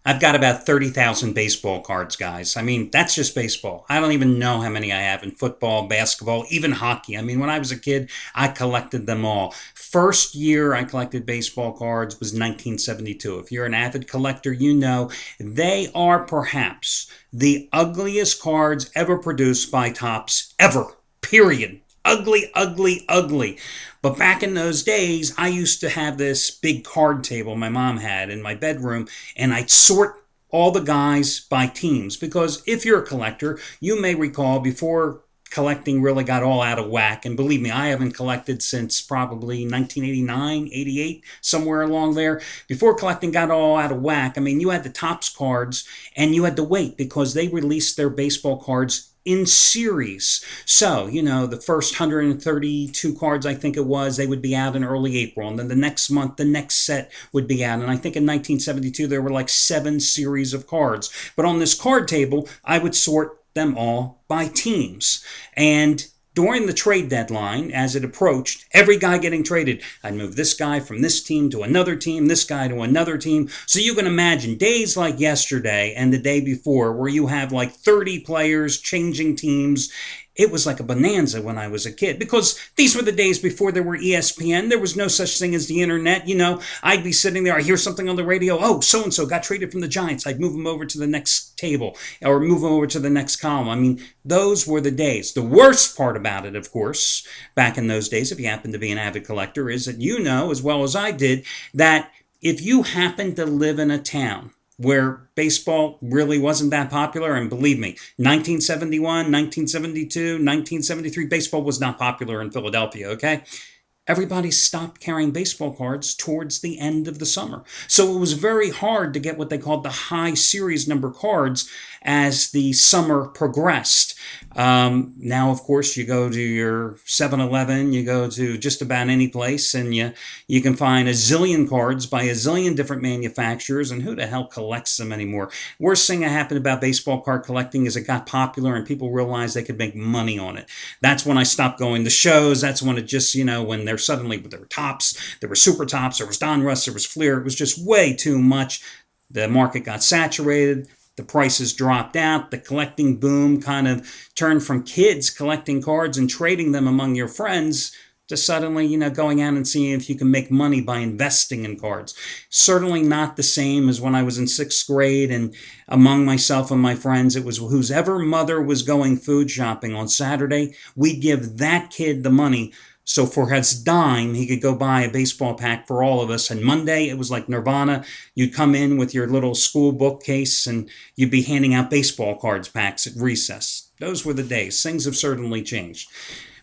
I've got about 30,000 baseball cards, guys. I mean, that's just baseball. I don't even know how many I have in football, basketball, even hockey. I mean, when I was a kid, I collected them all. First year I collected baseball cards was 1972. If you're an avid collector, you know they are perhaps the ugliest cards ever produced by Topps, ever. Period. Ugly, ugly, ugly. But back in those days, I used to have this big card table my mom had in my bedroom, and I'd sort all the guys by teams. Because if you're a collector, you may recall before collecting really got all out of whack. And believe me, I haven't collected since probably 1989, 88, somewhere along there. Before collecting got all out of whack, I mean, you had the Topps cards and you had to wait because they released their baseball cards in series. So, the first 132 cards, I think it was, they would be out in early April. And then the next month, the next set would be out. And I think in 1972, there were like 7 series of cards. But on this card table, I would sort them all by teams. And during the trade deadline, as it approached, every guy getting traded, I'd move this guy from this team to another team, this guy to another team. So you can imagine days like yesterday and the day before where you have like 30 players changing teams. It was like a bonanza when I was a kid because these were the days before there were ESPN. There was no such thing as the internet. I'd be sitting there. I hear something on the radio. Oh, so-and-so got traded from the Giants. I'd move him over to the next table or move him over to the next column. I mean, those were the days. The worst part about it, of course, back in those days, if you happen to be an avid collector, is that you know, as well as I did, that if you happen to live in a town where baseball really wasn't that popular. And believe me, 1971, 1972, 1973, baseball was not popular in Philadelphia, okay? Everybody stopped carrying baseball cards towards the end of the summer. So it was very hard to get what they called the high series number cards as the summer progressed. Now, of course, you go to your 7-Eleven, you go to just about any place, and you can find a zillion cards by a zillion different manufacturers, and who the hell collects them anymore? Worst thing that happened about baseball card collecting is it got popular and people realized they could make money on it. That's when I stopped going to shows. That's when it just, when there were Topps, there were Super Topps, there was Donruss, there was Fleer. It was just way too much. The market got saturated. The prices dropped out. The collecting boom kind of turned from kids collecting cards and trading them among your friends to suddenly, going out and seeing if you can make money by investing in cards. Certainly not the same as when I was in 6th grade and among myself and my friends, it was whoever mother was going food shopping on Saturday, we'd give that kid the money. So for his dime, he could go buy a baseball pack for all of us. And Monday, it was like Nirvana. You'd come in with your little school bookcase and you'd be handing out baseball cards packs at recess. Those were the days. Things have certainly changed.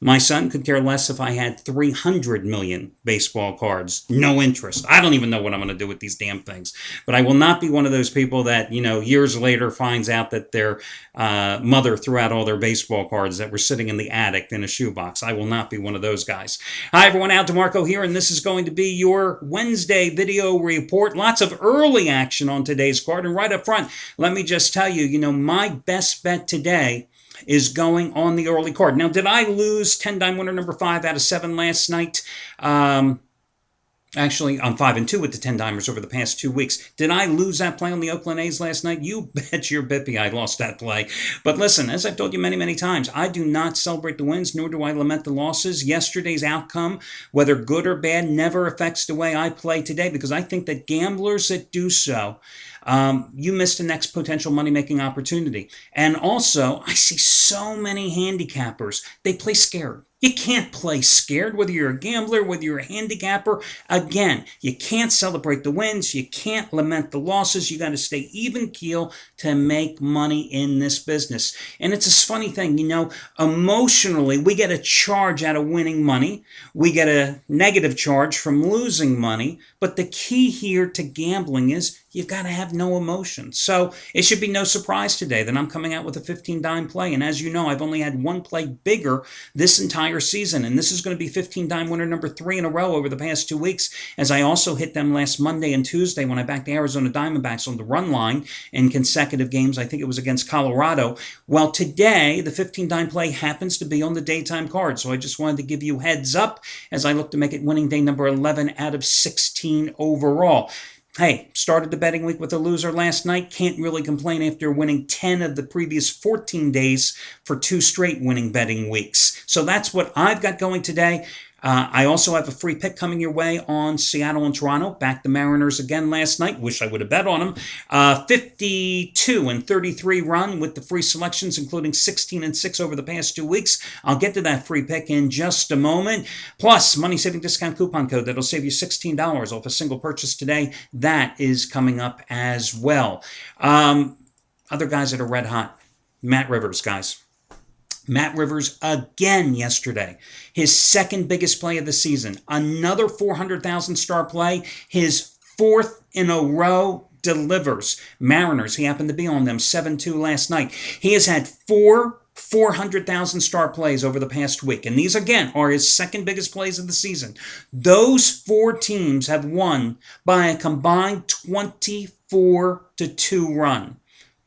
My son could care less if I had 300 million baseball cards. No interest. I don't even know what I'm going to do with these damn things. But I will not be one of those people that, years later finds out that their mother threw out all their baseball cards that were sitting in the attic in a shoebox. I will not be one of those guys. Hi, everyone. Al DeMarco here, and this is going to be your Wednesday video report. Lots of early action on today's card. And right up front, let me just tell you, my best bet today is going on the early card. Now, did I lose 10 dime winner number 5 out of 7 last night? Actually, I'm 5-2 with the 10 dimers over the past 2 weeks. Did I lose that play on the Oakland A's last night? You bet your bippy I lost that play. But listen, as I've told you many, many times, I do not celebrate the wins, nor do I lament the losses. Yesterday's outcome, whether good or bad, never affects the way I play today because I think that gamblers that do so, you missed the next potential money-making opportunity. And also, I see so many handicappers. They play scared. You can't play scared, whether you're a gambler, whether you're a handicapper. Again, you can't celebrate the wins. You can't lament the losses. You got to stay even keel to make money in this business. And it's a funny thing, emotionally, we get a charge out of winning money. We get a negative charge from losing money. But the key here to gambling is you've got to have no emotion. So it should be no surprise today that I'm coming out with a 15 dime play. And as you know, I've only had one play bigger this entire season. And this is going to be 15 dime winner number 3 in a row over the past 2 weeks, as I also hit them last Monday and Tuesday when I backed the Arizona Diamondbacks on the run line in consecutive games. I think it was against Colorado. Well, today, the 15 dime play happens to be on the daytime card. So I just wanted to give you heads up as I look to make it winning day number 11 out of 16 overall. Hey, started the betting week with a loser last night. Can't really complain after winning 10 of the previous 14 days for 2 straight winning betting weeks. So that's what I've got going today. I also have a free pick coming your way on Seattle and Toronto. Back the Mariners again last night. Wish I would have bet on them. 52-33 run with the free selections, including 16-6 over the past 2 weeks. I'll get to that free pick in just a moment. Plus, money saving discount coupon code that'll save you $16 off a single purchase today. That is coming up as well. Other guys that are red hot. Matt Rivers, guys. Matt Rivers again yesterday. His second biggest play of the season. Another 400,000 star play. His fourth in a row delivers. Mariners, he happened to be on them 7-2 last night. He has had 400,000 star plays over the past week. And these, again, are his second biggest plays of the season. Those 4 teams have won by a combined 24-2 run.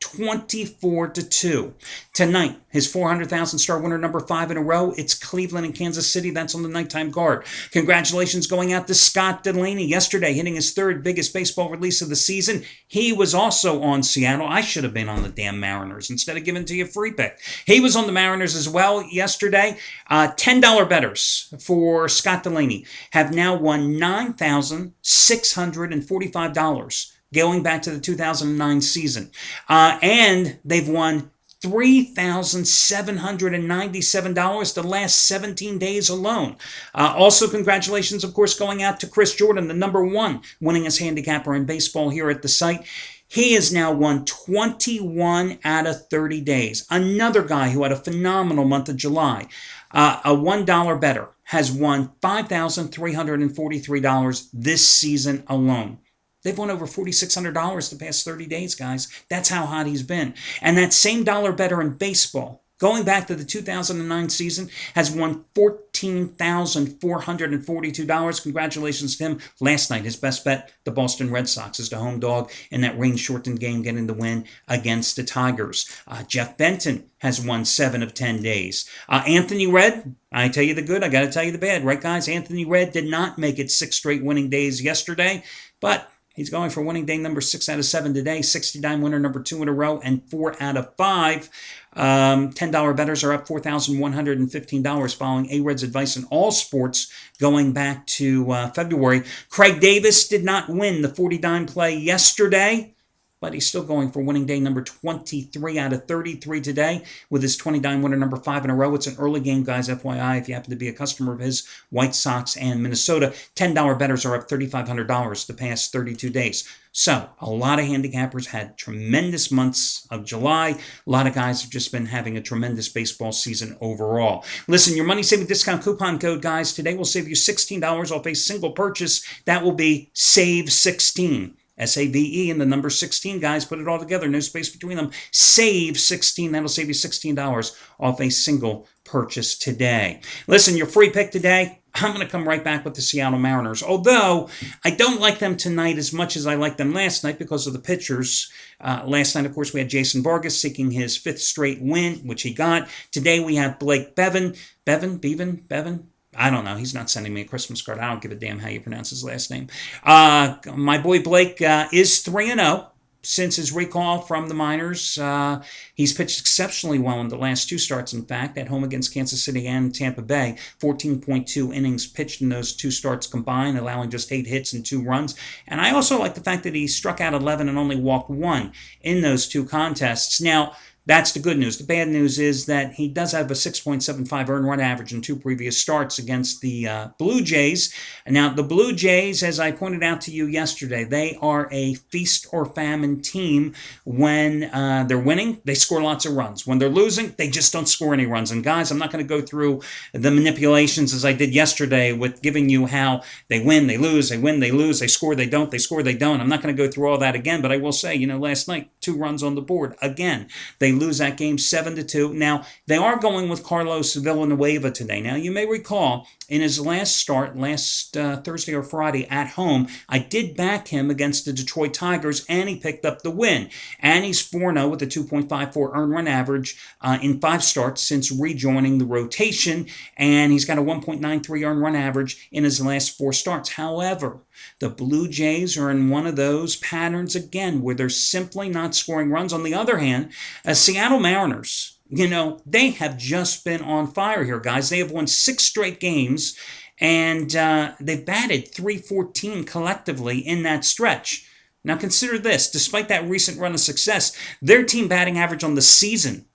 24-2. Tonight, his 400,000 star winner number 5 in a row. It's Cleveland and Kansas City. That's on the nighttime guard. Congratulations going out to Scott Delaney yesterday, hitting his 3rd biggest baseball release of the season. He was also on Seattle. I should have been on the damn Mariners instead of giving to you a free pick. He was on the Mariners as well yesterday. $10 bettors for Scott Delaney have now won $9,645. Going back to the 2009 season. And they've won $3,797 the last 17 days alone. Also, congratulations, of course, going out to Chris Jordan, the number 1 winningest handicapper in baseball here at the site. He has now won 21 out of 30 days. Another guy who had a phenomenal month of July, a $1 bettor, has won $5,343 this season alone. They've won over $4,600 the past 30 days, guys. That's how hot he's been. And that same dollar bettor in baseball, going back to the 2009 season, has won $14,442. Congratulations to him. Last night, his best bet, the Boston Red Sox, is the home dog in that rain-shortened game, getting the win against the Tigers. Jeff Benton has won 7 of 10 days. Anthony Redd, I tell you the good, I got to tell you the bad, right, guys? Anthony Redd did not make it 6 straight winning days yesterday, but he's going for winning day number 6 out of 7 today, 69 winner number 2 in a row, and 4 out of 5. $10 bettors are up $4,115 following A-Red's advice in all sports going back to February. Craig Davis did not win the 40-dime play yesterday, but he's still going for winning day number 23 out of 33 today with his 20-dime winner number 5 in a row. It's an early game, guys, FYI, if you happen to be a customer of his, White Sox and Minnesota. $10 bettors are up $3,500 the past 32 days. So a lot of handicappers had tremendous months of July. A lot of guys have just been having a tremendous baseball season overall. Listen, your money-saving discount coupon code, guys, today will save you $16 off a single purchase. That will be SAVE16. SAVE and the number 16, guys, put it all together, no space between them. Save 16, that'll save you $16 off a single purchase today. Listen, your free pick today, I'm going to come right back with the Seattle Mariners. Although, I don't like them tonight as much as I liked them last night because of the pitchers. Last night, of course, we had Jason Vargas seeking his 5th straight win, which he got. Today, we have Blake Bevan. Bevan? I don't know. He's not sending me a Christmas card. I don't give a damn how you pronounce his last name. My boy Blake is 3-0 since his recall from the minors. He's pitched exceptionally well in the last 2 starts, in fact, at home against Kansas City and Tampa Bay. 14.2 innings pitched in those 2 starts combined, allowing just 8 hits and 2 runs. And I also like the fact that he struck out 11 and only walked 1 in those 2 contests. Now, that's the good news. The bad news is that he does have a 6.75 earned run average in 2 previous starts against the Blue Jays. Now, the Blue Jays, as I pointed out to you yesterday, they are a feast or famine team. When they're winning, they score lots of runs. When they're losing, they just don't score any runs. And guys, I'm not going to go through the manipulations as I did yesterday with giving you how they win, they lose, they win, they lose, they score, they don't, they score, they don't. I'm not going to go through all that again, but I will say, last night, 2 runs on the board. Again, they lose that game 7-2. Now, they are going with Carlos Villanueva today. Now, you may recall in his last start, last Thursday or Friday at home, I did back him against the Detroit Tigers, and he picked up the win. And he's 4-0 with a 2.54 earned run average in 5 starts since rejoining the rotation, and he's got a 1.93 earned run average in his last 4 starts. However, The Blue Jays are in one of those patterns again where they're simply not scoring runs. On the other hand, Seattle Mariners, they have just been on fire here, guys. They have won 6 straight games, and they've batted .314 collectively in that stretch. Now consider this, despite that recent run of success, their team batting average on the season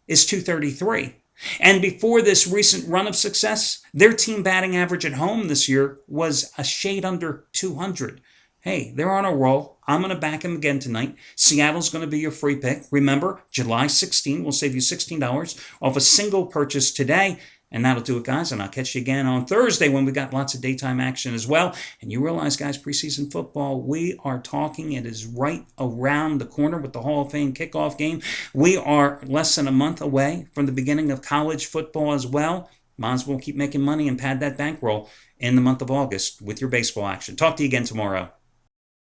is .233. And before this recent run of success, their team batting average at home this year was a shade under 200. Hey, they're on a roll. I'm going to back them again tonight. Seattle's going to be your free pick. Remember, July 16 will save you $16 off a single purchase today. And that'll do it, guys. And I'll catch you again on Thursday when we got lots of daytime action as well. And you realize, guys, preseason football, we are talking. It is right around the corner with the Hall of Fame kickoff game. We are less than a month away from the beginning of college football as well. Might as well keep making money and pad that bankroll in the month of August with your baseball action. Talk to you again tomorrow.